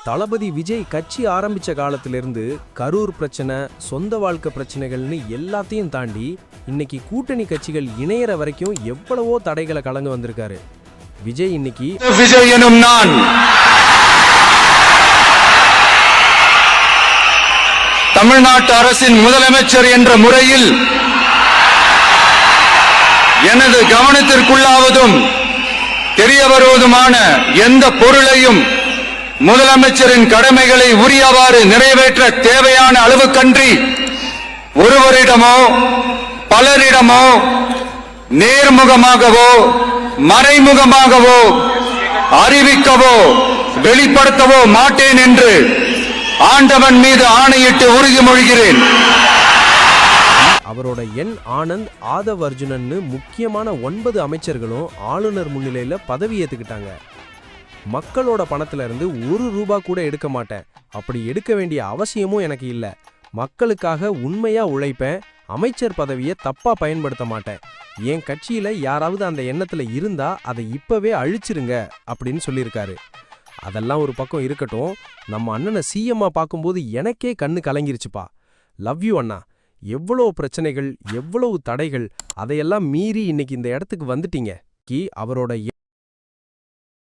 தளபதி விஜய் கட்சி ஆரம்பிச்ச காலத்திலிருந்து கரூர் பிரச்சனை, சொந்த வாழ்க்கை பிரச்சனைகள்னு எல்லாத்தையும் தாண்டி இன்னைக்கு கூட்டணி கட்சிகள் இணையற வரைக்கும் எவ்வளவோ தடைகளை கலந்து வந்திருக்காரு. விஜய் இன்னைக்கு விஜய் எனும் நான் தமிழ்நாட்டு அரசின் முதலமைச்சர் என்ற முறையில் எனது கவனத்திற்குள்ளாவதும் தெரிய வருவதுமான எந்த பொருளையும் முதலமைச்சரின் கடமைகளை உரியவாறு நிறைவேற்ற தேவையான அளவுக்கன்றி ஒருவரிடமோ பலரிடமோ நேர்முகமாகவோ மறைமுகமாகவோ அறிவிக்கவோ வெளிப்படுத்தவோ மாட்டேன் என்று ஆண்டவன் மீது ஆணையிட்டு உறுதிமொழிகிறேன். அவரோட என் ஆனந்த், ஆதவ் அர்ஜுனன்னு முக்கியமான 9 அமைச்சர்களும் ஆளுநர் முன்னிலையில பதவி ஏத்துக்கிட்டாங்க. மக்களோட பணத்துல இருந்து ₹1 கூட எடுக்க மாட்டேன், அப்படி எடுக்க வேண்டிய அவசியமும் எனக்கு இல்ல, மக்களுக்காக உண்மையா உழைப்பேன், அமைச்சர் பதவியை தப்பா பயன்படுத்த மாட்டேன், என் கட்சியில யாராவது அந்த எண்ணத்துல இருந்தா அதை இப்பவே அழிச்சிருங்க அப்படின்னு சொல்லியிருக்காரு. அதெல்லாம் ஒரு பக்கம் இருக்கட்டும், நம்ம அண்ணனை சிஎம்மா பார்க்கும்போது எனக்கே கண்ணு கலங்கிருச்சுப்பா. லவ் யூ அண்ணா. எவ்வளோ பிரச்சனைகள், எவ்வளவு தடைகள், அதையெல்லாம் மீறி இன்னைக்கு இந்த இடத்துக்கு வந்துட்டீங்க. அவரோட